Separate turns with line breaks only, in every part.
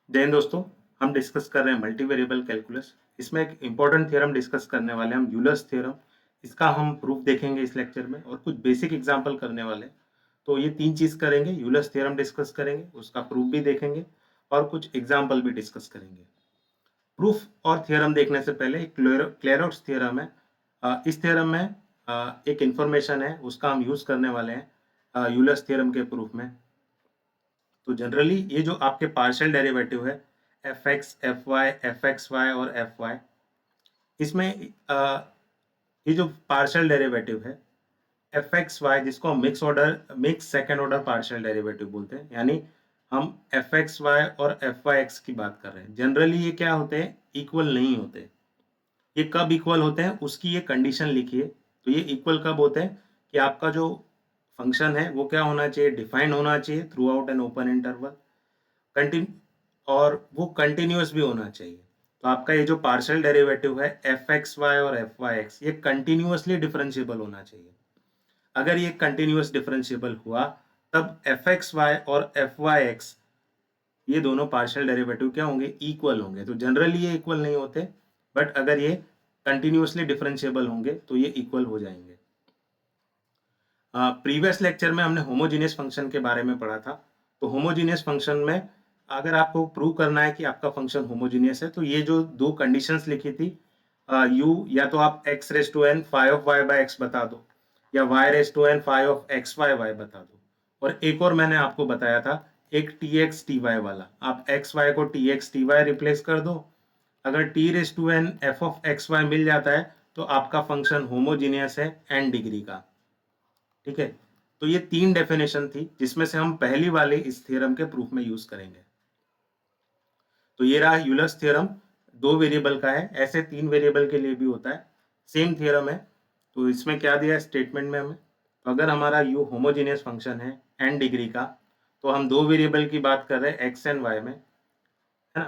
जय हिंद दोस्तों। हम डिस्कस कर रहे हैं मल्टी वेरिएबल कैलकुलस। इसमें एक इम्पॉर्टेंट थ्योरम डिस्कस करने वाले हैं हम, यूलर्स थ्योरम। इसका हम प्रूफ देखेंगे इस लेक्चर में और कुछ बेसिक एग्जांपल करने वाले हैं। तो ये तीन चीज करेंगे, यूलर्स थ्योरम डिस्कस करेंगे, उसका प्रूफ भी देखेंगे और कुछ एग्जाम्पल भी डिस्कस करेंगे। प्रूफ और थ्योरम देखने से पहले एक क्लेरोक्स थ्योरम है। इस थ्योरम में एक इंफॉर्मेशन है, उसका हम यूज करने वाले हैं यूलर्स थ्योरम के प्रूफ में। तो जनरली ये जो आपके पार्शियल डेरिवेटिव है f x f y f x y और एफ वाई, इसमें ये जो पार्शियल डेरिवेटिव है एफ एक्स वाई, जिसको हम mix second order partial derivative बोलते हैं, यानी हम एफ एक्स वाई और एफ वाई एक्स की बात कर रहे हैं। जनरली ये क्या होते हैं, इक्वल नहीं होते। ये कब इक्वल होते हैं उसकी ये कंडीशन लिखिए। तो ये इक्वल कब होते हैं कि आपका जो फंक्शन है वो क्या होना चाहिए, डिफाइंड होना चाहिए through out an open interval, continue, और वो कंटिन्यूअस भी होना चाहिए। तो आपका ये जो पार्शियल डेरिवेटिव है एफ एक्स वाई और एफ वाई एक्स, ये कंटिन्यूअसली डिफरेंशिएबल होना चाहिए। अगर ये कंटिन्यूअस डिफरेंशिएबल हुआ तब एफ एक्स वाई और एफ वाई एक्स, ये दोनों पार्शियल डेरिवेटिव क्या होंगे, इक्वल होंगे। तो जनरली ये इक्वल नहीं होते, बट अगर ये कंटिन्यूअसली डिफरेंशिएबल होंगे तो ये इक्वल हो जाएंगे। प्रीवियस लेक्चर में हमने होमोजीनियस फंक्शन के बारे में पढ़ा था। तो होमोजीनियस फंक्शन में अगर आपको प्रूव करना है कि आपका फंक्शन होमोजीनियस है, तो ये जो दो कंडीशंस लिखी थी, यू या तो आप x raise to n phi of y by x बता दो, या y raise to n phi of x y y बता दो। और एक और मैंने आपको बताया था, एक टी एक्स टी वाई वाला, आप एक्स वाई को T X T Y replace कर दो। अगर T raise to N F of x Y मिल जाता है तो आपका फंक्शन होमोजीनियस है एन डिग्री का। ठीक है, तो ये तीन डेफिनेशन थी जिसमें से हम पहली वाले इस थ्योरम के प्रूफ में यूज करेंगे। तो ये रहा यूलर्स थ्योरम, दो वेरिएबल का है, ऐसे तीन वेरिएबल के लिए भी होता है, सेम थ्योरम है। तो इसमें क्या दिया है स्टेटमेंट में हमें, तो अगर हमारा यू होमोजीनियस फंक्शन है एन डिग्री का, तो हम दो वेरिएबल की बात कर रहे हैं एक्स एंड वाई में, है ना।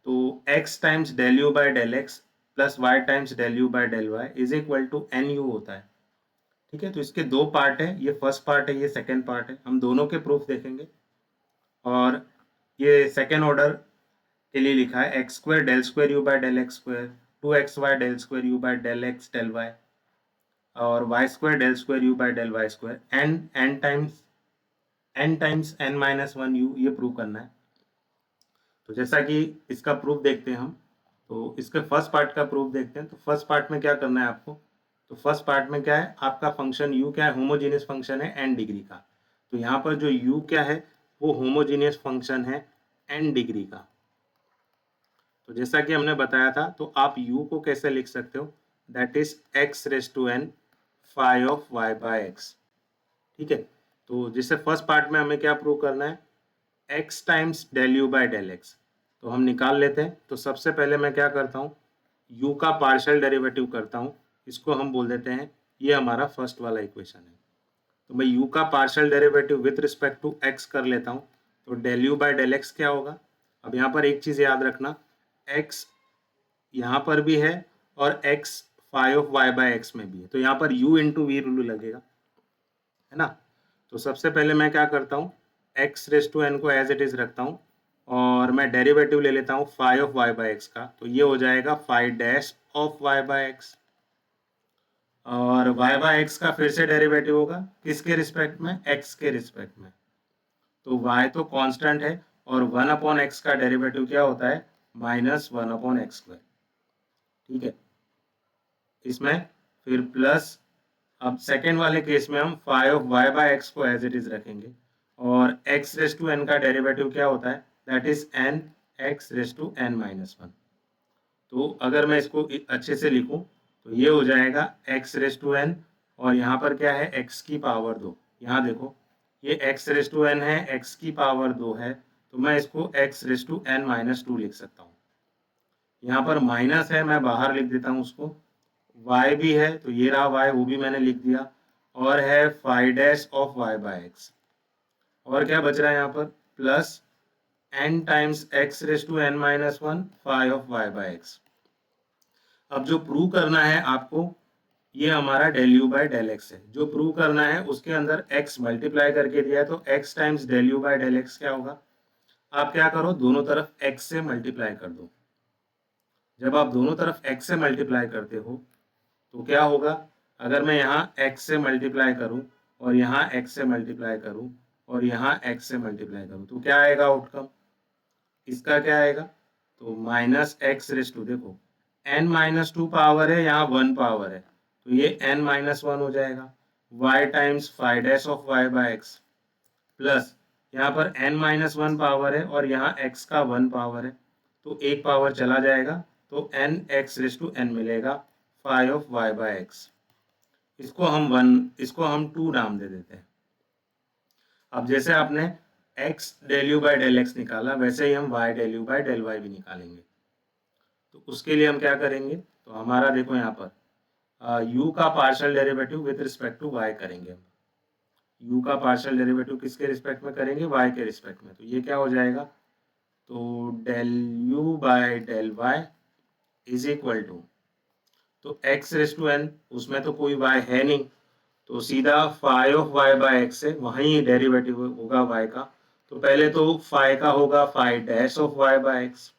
तो x times del you by del x plus y times del you by del y is equal to n u होता है। ठीक है, तो इसके दो पार्ट है, ये फर्स्ट पार्ट है, ये सेकेंड पार्ट है, हम दोनों के प्रूफ देखेंगे। और ये सेकेंड ऑर्डर के लिए लिखा है X square del square you by del x square, two X Y del square you by del x del Y, और Y square del square you by del Y square, N times N minus one U, ये prove करना है। तो जैसा कि इसका proof देखते हैं हम, तो इसके फर्स्ट पार्ट का प्रूफ देखते हैं। तो फर्स्ट पार्ट में क्या करना है आपको, तो फर्स्ट पार्ट में क्या है, आपका फंक्शन u क्या है, होमोजीनियस फंक्शन है n डिग्री का। तो यहाँ पर जो u क्या है, वो होमोजीनियस फंक्शन है n डिग्री का। तो जैसा कि हमने बताया था, तो आप u को कैसे लिख सकते हो, that is x raise to n phi of y by x। ठीक है, तो जिससे फर्स्ट पार्ट में हमें क्या प्रूव करना है, x times del you by del x. तो हम निकाल लेते हैं। तो सबसे पहले मैं क्या करता हूँ, u का पार्शियल डेरिवेटिव करता हूँ, इसको हम बोल देते हैं, ये हमारा फर्स्ट वाला इक्वेशन है। तो मैं u का partial derivative with respect to x कर लेता हूँ। तो del you by del x क्या होगा, अब यहाँ पर एक चीज़ याद रखना, x यहाँ पर भी है और x phi of y by x में भी है, तो यहाँ पर u इंटू वी रूल लगेगा, है ना। तो सबसे पहले मैं क्या करता हूँ, x रेस टू एन को एज इट इज रखता हूँ और मैं डेरिवेटिव ले लेता हूँ phi of y by x का। तो ये हो जाएगा phi dash of y by x, और y बाय एक्स का फिर से डेरिवेटिव होगा किसके रिस्पेक्ट में, x के रिस्पेक्ट में। तो y तो कांस्टेंट है और 1/x का डेरिवेटिव क्या होता है, माइनस 1/x²। ठीक है, इसमें फिर प्लस, अब सेकेंड वाले केस में हम phi of y by x को एज इट इज रखेंगे, और x रेस टू n का डेरिवेटिव क्या होता है, that is n x raise to n minus one. तो अगर मैं इसको अच्छे से लिखूं तो ये हो जाएगा x रेस टू n, और यहाँ पर क्या है, x की पावर 2। यहाँ देखो, ये x रेस टू n है, x की पावर 2 है, तो मैं इसको x raise to n minus 2 लिख सकता हूँ। यहाँ पर माइनस है, मैं बाहर लिख देता हूँ उसको, y भी है तो ये रहा y, वो भी मैंने लिख दिया, और है phi dash of y by x, और क्या बच रहा है यहाँ पर, plus n times x raise to n minus one phi of y by x. अब जो प्रूव करना है आपको, ये हमारा del you by del x है, जो प्रूव करना है उसके अंदर x मल्टीप्लाई करके दिया है, तो x times del you by del x क्या होगा, आप क्या करो, दोनों तरफ x से मल्टीप्लाई कर दो। जब आप दोनों तरफ x से मल्टीप्लाई करते हो तो क्या होगा, अगर मैं यहाँ x से मल्टीप्लाई करूँ और यहाँ x से मल्टीप्लाई करूँ और यहाँ x से मल्टीप्लाई करूँ तो क्या आएगा आउटकम, इसका क्या आएगा, तो माइनस एक्स रेस टू, देखो n माइनस टू पावर है, यहाँ 1 पावर है तो ये n माइनस 1 हो जाएगा, y times phi dash of y by x, plus यहाँ पर n माइनस 1 पावर है और यहाँ x का 1 पावर है तो एक पावर चला जाएगा तो n x raise to n मिलेगा, phi of y by x. इसको हम 1, इसको हम 2 नाम दे देते हैं। अब जैसे आपने x del you by del x निकाला वैसे ही हम y del you by del y भी निकालेंगे। तो उसके लिए हम क्या करेंगे, तो हमारा देखो यहाँ पर u का partial derivative with respect to y करेंगे हम। u का पार्शियल डेरिवेटिव किसके रिस्पेक्ट में करेंगे, y के रिस्पेक्ट में। तो ये क्या हो जाएगा, तो del u by del y is equal to, तो x रेस टू n, उसमें तो कोई y है नहीं तो सीधा phi of y by x है, वहीं डेरिवेटिव होगा y का। तो पहले तो फाइव का होगा phi dash of y by x,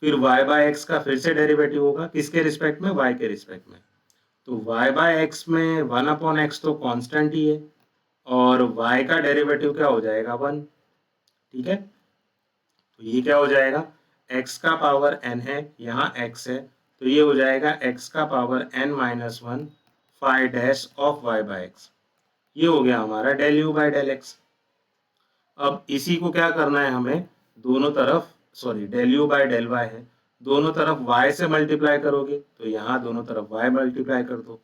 फिर y बाय एक्स का फिर से डेरिवेटिव होगा किसके रिस्पेक्ट में, y के रिस्पेक्ट में। तो y बाय एक्स में 1 अपॉन एक्स तो कांस्टेंट ही है और y का डेरिवेटिव क्या हो जाएगा 1, ठीक है। तो ये क्या हो जाएगा, x का पावर n है, यहाँ x है तो ये हो जाएगा x का power n minus 1 phi dash of y by x. ये हो गया हमारा del you by del x. अब इसी को क्या करना है हमें, दोनों तरफ, sorry del you by del y है, दोनों तरफ y से मल्टीप्लाई करोगे तो यहाँ दोनों तरफ y मल्टीप्लाई कर दो।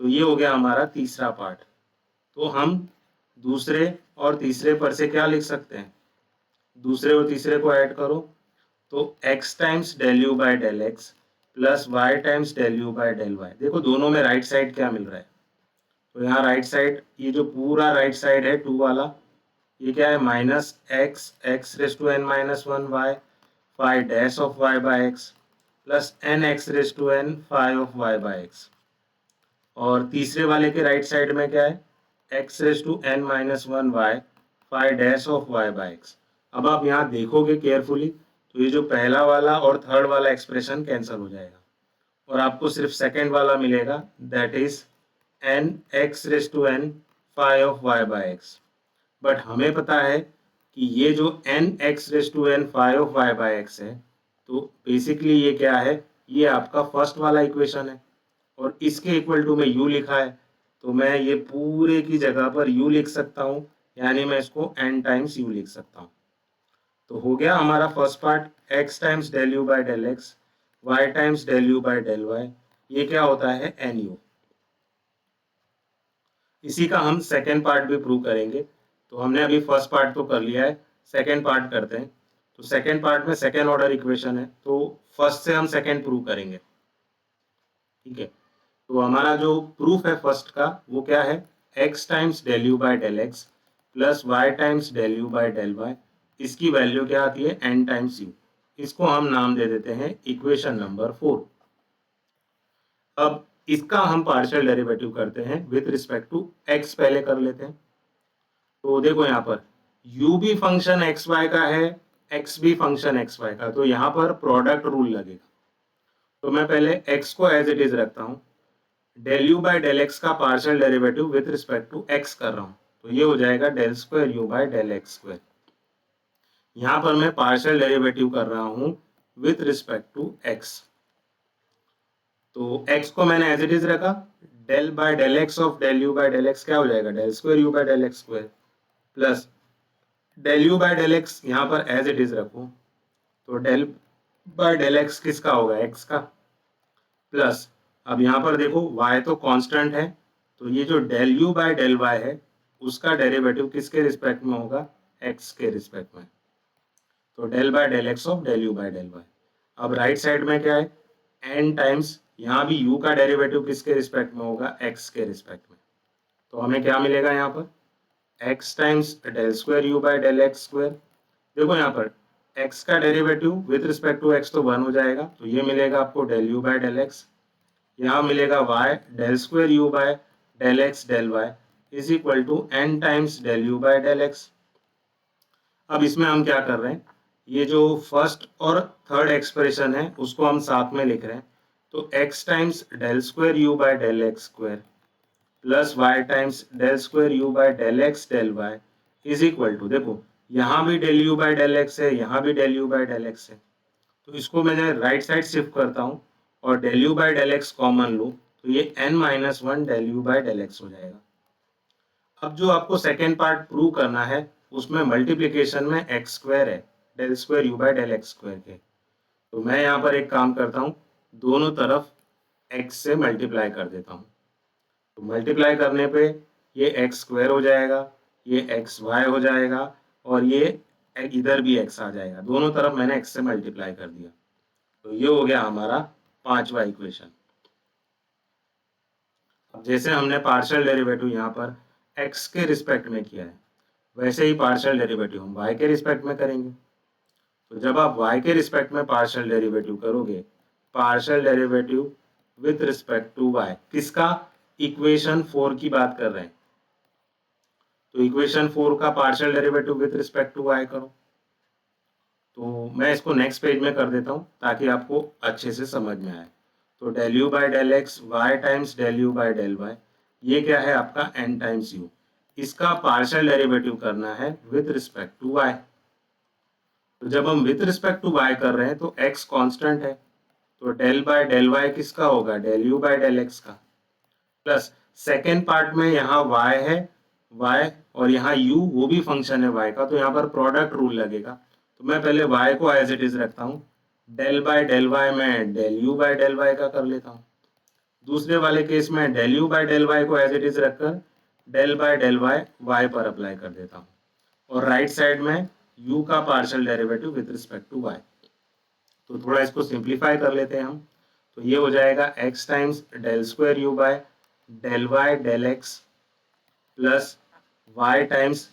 तो ये हो गया हमारा तीसरा पार्ट। तो हम दूसरे और तीसरे पर से क्या लिख सकते हैं, दूसरे और तीसरे को ऐड करो तो x times del you by del x plus y times del you by del y. देखो दोनों में राइट साइड क्या मिल रहा है, तो यहाँ राइट साइड, ये जो पूरा राइट साइड है 2 वाला, ये क्या है minus x x raise to n minus 1 y phi dash of y by x plus n x raise to n phi of y by x. और तीसरे वाले के राइट साइड में क्या है, x raise to n minus 1 y phi dash of y by x. अब आप यहाँ देखोगे केयरफुली तो ये जो पहला वाला और थर्ड वाला एक्सप्रेशन कैंसिल हो जाएगा और आपको सिर्फ सेकेंड वाला मिलेगा, that is n x raise to n phi of y by x. But हमें पता है कि ये जो n x raise to n phi of y by x है, तो बेसिकली ये क्या है, ये आपका फर्स्ट वाला इक्वेशन है और इसके इक्वल टू में u लिखा है तो मैं ये पूरे की जगह पर u लिख सकता हूँ, यानी मैं इसको n टाइम्स u लिख सकता हूँ। तो हो गया हमारा first part, x times del you by del x, y times del you by del y, ये क्या होता है nu। इसी का हम सेकेंड पार्ट भी प्रूव करेंगे। तो हमने अभी फर्स्ट पार्ट तो कर लिया है, सेकेंड पार्ट करते हैं। तो सेकेंड पार्ट में सेकेंड ऑर्डर इक्वेशन है तो फर्स्ट से हम सेकेंड प्रूव करेंगे, ठीक है। तो हमारा जो प्रूफ है फर्स्ट का वो क्या है, x times del you by del x plus y times del you by del y, इसकी वैल्यू क्या आती है n टाइम्स u। इसको हम नाम दे देते हैं इक्वेशन नंबर 4। अब इसका हम पार्शियल डेरिवेटिव करते हैं विथ रिस्पेक्ट टू x, पहले कर लेते हैं। तो देखो यहाँ पर u भी फंक्शन एक्स वाई का है, x भी फंक्शन एक्स वाई का, तो यहाँ पर प्रोडक्ट रूल लगेगा। तो मैं पहले x को एज इट इज रखता हूँ, del you by del x का partial derivative with respect to x कर रहा हूँ तो ये हो जाएगा del square you by del x square. यहाँ पर मैं पार्शियल डेरिवेटिव कर रहा हूँ विथ रिस्पेक्ट टू x। तो x को मैंने एज इट इज रखा, del by del x of del you by del x क्या हो जाएगा, del square you by del x square plus del you by del x यहाँ पर as it is रखो तो डेल बाय डेल एक्स किसका होगा, x का, प्लस अब यहाँ पर देखो y तो कांस्टेंट है तो ये जो del you by del y है उसका डेरिवेटिव किसके रिस्पेक्ट में होगा, x के रिस्पेक्ट में। तो del by del x of del you by del y. अब राइट साइड में क्या है, n टाइम्स, यहाँ भी u का डेरिवेटिव किसके रिस्पेक्ट में होगा, x के रिस्पेक्ट में। तो हमें क्या मिलेगा यहाँ पर, x times del square you by del x square. देखो यहाँ पर x का derivative with respect to x तो 1 हो जाएगा तो ये मिलेगा आपको del you by del x. यहाँ मिलेगा y del square you by del x del y is equal to n times del you by del x. अब इसमें हम क्या कर रहे हैं, ये जो फर्स्ट और थर्ड एक्सप्रेशन है उसको हम साथ में लिख रहे हैं। तो x times del square you by del x square plus y times del square you by del x del y is equal to, देखो यहाँ भी del you by del x है, यहाँ भी del you by del x है, तो इसको मैं राइट साइड शिफ्ट करता हूँ और del you by del x common लूँ तो ये n-1 del you by del x हो जाएगा। अब जो आपको सेकेंड पार्ट प्रूव करना है उसमें मल्टीप्लीकेशन में एक्स स्क्वायर है, del square you by del x square के, तो मैं यहाँ पर एक काम करता हूँ, दोनों तरफ x से मल्टीप्लाई कर देता हूँ। तो मल्टीप्लाई करने पे ये एक्स स्क्वायर हो जाएगा, ये एक्स वाई हो जाएगा और ये इधर भी x आ जाएगा, दोनों तरफ मैंने x से मल्टीप्लाई कर दिया। तो ये हो गया हमारा पांचवा इक्वेशन। अब जैसे हमने पार्शियल डेरिवेटिव यहाँ पर x के रिस्पेक्ट में किया है, वैसे ही पार्शियल डेरिवेटिव हम y के रिस्पेक्ट में करेंगे। तो जब आप y के रिस्पेक्ट में पार्शियल डेरिवेटिव करोगे, partial derivative with respect to y, किसका, इक्वेशन 4 की बात कर रहे हैं, तो इक्वेशन 4 का partial derivative with respect to y करो। तो मैं इसको नेक्स्ट पेज में कर देता हूँ ताकि आपको अच्छे से समझ में आए। तो del you by del x y times del you by del y, ये क्या है आपका n टाइम्स u, इसका पार्शियल डेरिवेटिव करना है विथ रिस्पेक्ट टू y। तो जब हम विथ रिस्पेक्ट टू y कर रहे हैं तो x कांस्टेंट है, तो डेल बाय डेल y किसका होगा, del you by del x का, प्लस सेकेंड पार्ट में यहाँ y है, y और यहाँ u वो भी फंक्शन है y का, तो यहाँ पर प्रोडक्ट रूल लगेगा। तो मैं पहले y को एज इट इज रखता हूँ, डेल बाय डेल y में del you by del y का कर लेता हूँ। दूसरे वाले केस में del you by del y को एज इट इज रखकर डेल बाय डेल y पर अप्लाई कर देता हूँ और राइट साइड में u का partial derivative with respect to y। तो थोड़ा इसको सिंप्लीफाई कर लेते हैं हम, तो ये हो जाएगा x times del square you by del y del x plus y times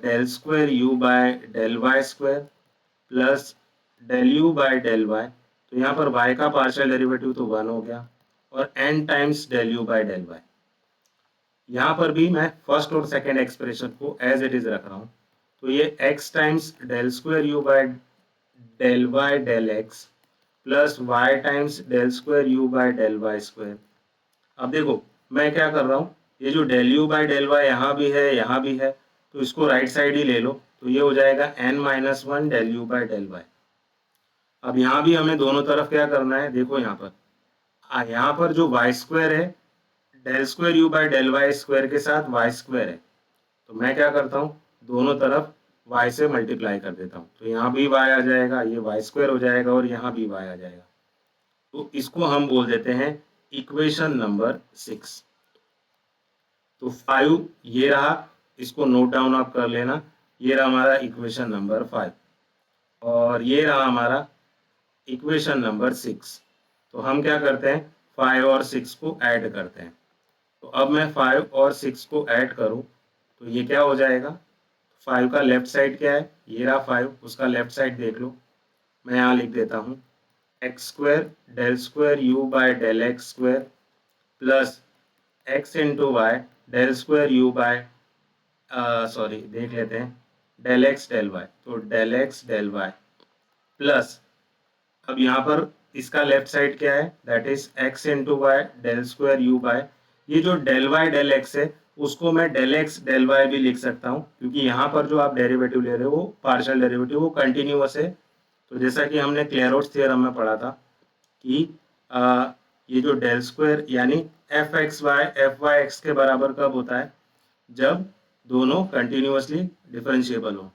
del square you by del Y square plus del you by del y. तो यहाँ पर y का पार्शियल डेरिवेटिव तो 1 हो गया और n times del you by del y. यहाँ पर भी मैं फर्स्ट और सेकेंड एक्सप्रेशन को एज इट इज रख रहा हूँ, तो ये x times del square you by del y del x plus y times del square you by del Y square. अब देखो मैं क्या कर रहा हूँ, ये जो del you by del y यहाँ भी है यहाँ भी है, तो इसको राइट साइड ही ले लो, तो ये हो जाएगा n-1 del you by del y. अब यहाँ भी हमें दोनों तरफ क्या करना है, देखो यहाँ पर जो वाई स्क्वायर है del square you by del Y square के साथ वाई स्क्वायर है, तो मैं क्या करता हूँ दोनों तरफ y से मल्टीप्लाई कर देता हूँ, तो यहाँ भी y आ जाएगा, ये वाई स्क्वायर हो जाएगा और यहाँ भी y आ जाएगा। तो इसको हम बोल देते हैं इक्वेशन नंबर 6। तो 5 ये रहा, इसको नोट डाउन आप कर लेना, ये रहा हमारा इक्वेशन नंबर 5 और ये रहा हमारा इक्वेशन नंबर 6। तो हम क्या करते हैं 5 और 6 को ऐड करते हैं। तो अब मैं 5 और 6 को ऐड करूं तो ये क्या हो जाएगा, 5 का लेफ्ट साइड क्या है, ये रहा 5, उसका लेफ्ट साइड देख लो, मैं यहाँ लिख देता हूँ x square del square you by del x square plus x into y del square you by sorry देख लेते हैं डेल एक्स डेल वाई, तो del x del y plus अब यहाँ पर इसका लेफ्ट साइड क्या है, that is x into y del square you by, ये जो डेल वाई डेल एक्स है उसको मैं डेल एक्स डेल वाई भी लिख सकता हूँ, क्योंकि यहाँ पर जो आप डेरिवेटिव ले रहे हो वो पार्शियल डेरिवेटिव वो कंटिन्यूअस है। तो जैसा कि हमने क्लेयरोट्स थ्योरम में पढ़ा था कि ये जो डेल स्क्वायर यानी f x y f y x के बराबर कब होता है, जब दोनों कंटिन्यूअसली डिफरेंशिएबल हो।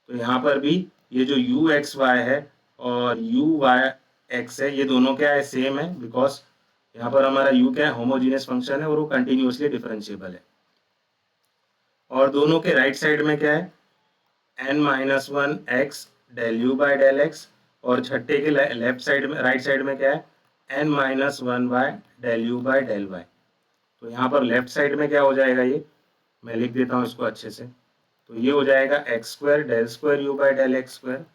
तो यहाँ पर भी ये जो यू एक्स वाई है और यू वाई एक्स है, ये दोनों क्या है, सेम है, बिकॉज यहाँ पर हमारा u क्या है, होमोजीनियस फंक्शन है और वो कंटिन्यूअसली डिफरेंशिएबल है। और दोनों के राइट साइड में क्या है, n-1 x del you by del x और छठे के लेफ्ट साइड में राइट साइड में क्या है, n-1 y del you by del y. तो यहाँ पर लेफ्ट साइड में क्या हो जाएगा, ये मैं लिख देता हूँ इसको अच्छे से, तो ये हो जाएगा x square del square you by del x square,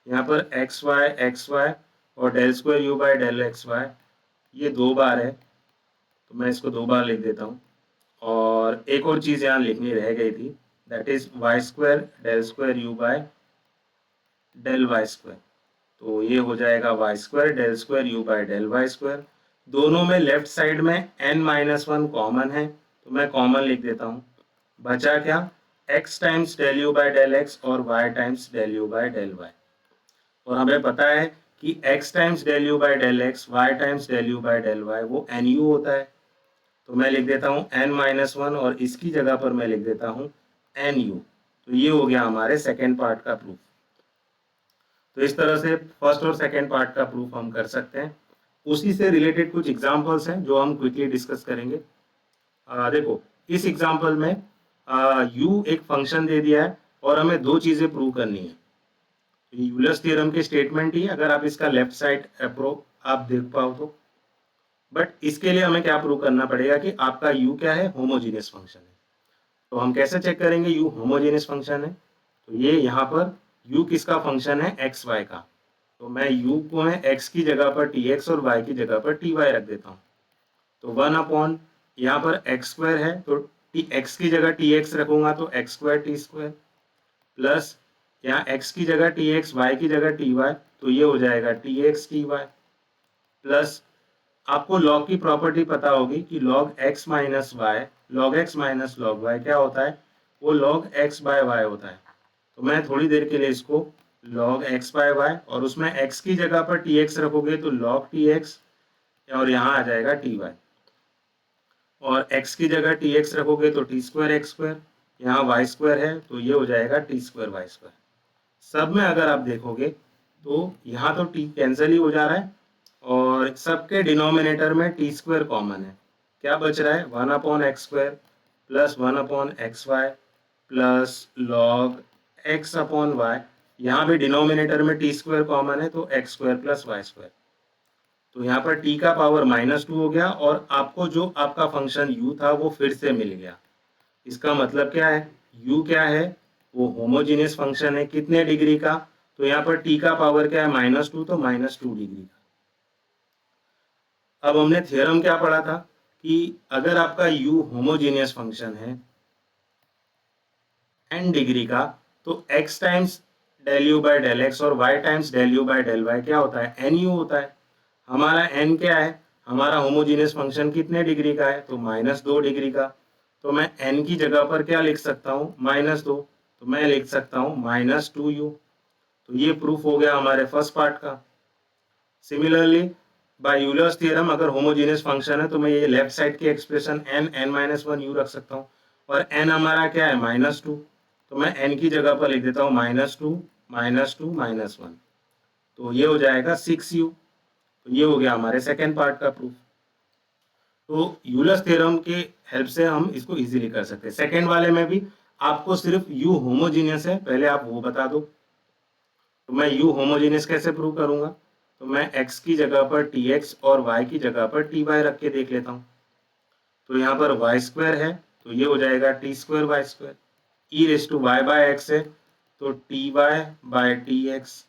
यहाँ पर एक्स वाई और del square you by del x y, ये 2 बार है, तो मैं इसको 2 बार लिख देता हूँ। और एक और चीज़ यहाँ लिखनी रह गई थी, that is y square del square you by del Y square. तो ये हो जाएगा y square del square you by del Y square. दोनों में लेफ्ट साइड में n-1 कॉमन है, तो मैं कॉमन लिख देता हूँ। बचा क्या, x times del you by del x और y times del you by del Y. और हमें पता है कि x times del you by del x, y times del you by del y वो nu होता है। तो मैं लिख देता हूँ n-1 और इसकी जगह पर मैं लिख देता हूँ nu। तो ये हो गया हमारे सेकेंड पार्ट का प्रूफ। तो इस तरह से फर्स्ट और सेकेंड पार्ट का प्रूफ हम कर सकते हैं। उसी से रिलेटेड कुछ एग्जांपल्स हैं जो हम क्विकली डिस्कस करेंगे। देखो इस एग्जांपल में u एक फंक्शन दे दिया है और हमें दो चीजें प्रूव करनी है। ये यूलर्स थ्योरम की स्टेटमेंट ही है, अगर आप इसका लेफ्ट साइड आप देख पाओ तो। बट इसके लिए हमें क्या प्रूव करना पड़ेगा कि आपका u क्या है, होमोजीनियस फंक्शन है। तो हम कैसे चेक करेंगे u होमोजीनियस फंक्शन है? तो ये यहाँ पर u किसका फंक्शन है, एक्स वाई का। तो मैं u को मैं x की जगह पर tx और y की जगह पर ty रख देता हूँ। तो 1 अपॉन यहाँ पर एक्स स्क्वायर है, तो x की जगह tx रखूंगा तो x square T square, plus यहाँ x की जगह tx, y की जगह ty, तो ये हो जाएगा tx ty, प्लस आपको लॉग की प्रॉपर्टी पता होगी कि log x minus y, log x minus log y क्या होता है, वो log x बाय y होता है। तो मैं थोड़ी देर के लिए इसको log x बाय y और उसमें x की जगह पर tx रखोगे तो log tx और यहाँ आ जाएगा ty, और x की जगह tx रखोगे तो t स्क्वायर एक्स स्क्वायर, यहाँ y स्क्वायर है तो ये हो जाएगा t स्क्वायर वाई स्क्वायर। सब में अगर आप देखोगे तो यहाँ तो t कैंसिल ही हो जा रहा है और सबके डिनोमिनेटर में टी स्क्वायर कॉमन है। क्या बच रहा है, 1 upon x square plus 1 upon x y plus log x upon y. यहाँ भी डिनोमिनेटर में टी स्क्वायर कॉमन है तो x square plus y square. तो यहाँ पर t का पावर -2 हो गया और आपको जो आपका फंक्शन u था वो फिर से मिल गया। इसका मतलब क्या है, u क्या है, वो होमोजीनियस फंक्शन है। कितने डिग्री का, तो यहाँ पर t का पावर क्या है, -2, तो -2 डिग्री का। अब हमने थ्योरम क्या पढ़ा था कि अगर आपका u होमोजीनियस फंक्शन है n डिग्री का, तो x times del you by del x और y times del you by del y क्या होता है, nu होता है। हमारा n क्या है, हमारा होमोजीनियस फंक्शन कितने डिग्री का है, तो -2 डिग्री का। तो मैं n की जगह पर क्या लिख सकता हूँ, -2, तो मैं लिख सकता हूँ -2u। तो ये प्रूफ हो गया हमारे फर्स्ट पार्ट का। सिमिलरली बाय यूलर्स थ्योरम अगर होमोजेनियस फंक्शन है तो मैं ये लेफ्ट साइड की एक्सप्रेशन n-1 u रख सकता हूँ और n हमारा क्या है, -2, तो मैं n की जगह पर लिख देता हूँ -2 -2 -1, तो ये हो जाएगा 6u। तो ये हो गया हमारे सेकेंड पार्ट का प्रूफ। तो यूलर्स थ्योरम के हेल्प से हम इसको इजीली कर सकते हैं। सेकेंड वाले में भी आपको सिर्फ u होमोजीनियस है, पहले आप वो बता दो। तो मैं u होमोजीनियस कैसे प्रूव करूंगा, तो मैं x की जगह पर tx और y की जगह पर ty रख के देख लेता हूँ। तो यहाँ पर y स्क्वायर है तो ये हो जाएगा t square y square, e raise to y by x है तो t y by t x,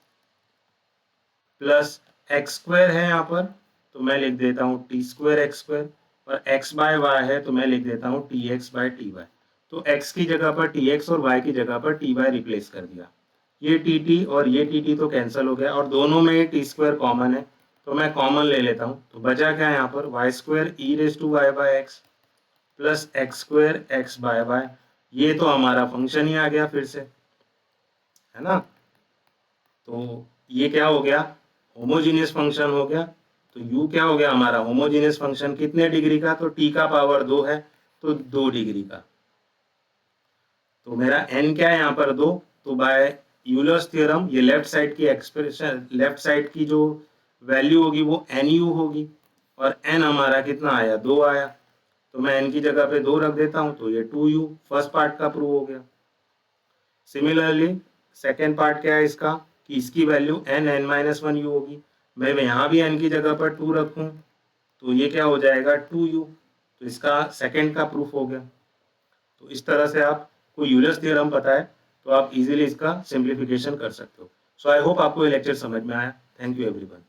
plus x square है यहाँ पर तो मैं लिख देता हूँ टी स्क्वायर एक्स स्क्वायर, और x बाय वाई है तो मैं लिख देता हूँ t x by t y. तो x की जगह पर tx और y की जगह पर ty रिप्लेस कर दिया। ये tt और ये tt तो कैंसिल हो गया और दोनों में टी स्क्वायर कॉमन है तो मैं कॉमन ले लेता हूँ। तो बचा क्या है यहाँ पर, y square e raise to y by x plus x square x by y. ये तो हमारा फंक्शन ही आ गया फिर से, है ना। तो ये क्या हो गया, होमोजीनियस फंक्शन हो गया। तो u क्या हो गया हमारा, होमोजीनियस फंक्शन कितने डिग्री का, तो t का पावर 2 है तो 2 डिग्री का। तो मेरा n क्या है यहाँ पर 2, तो बाय यूलर्स थ्योरम ये लेफ्ट साइड की एक्सप्रेशन, लेफ्ट साइड की जो वैल्यू होगी वो nu होगी और n हमारा कितना आया, 2 आया। तो मैं n की जगह पे 2 रख देता हूँ तो ये 2u फर्स्ट पार्ट का प्रूव हो गया। सिमिलरली सेकेंड पार्ट क्या है इसका, कि इसकी वैल्यू n-1u होगी। मैं यहाँ भी n की जगह पर 2 रखूँ तो ये क्या हो जाएगा 2u। तो इसका सेकेंड का प्रूफ हो गया। तो इस तरह से आपको यूलर्स थ्योरम पता है तो आप इजीली इसका सिंप्लीफिकेशन कर सकते हो। सो आई होप आपको ये लेक्चर समझ में आया। Thank you everyone.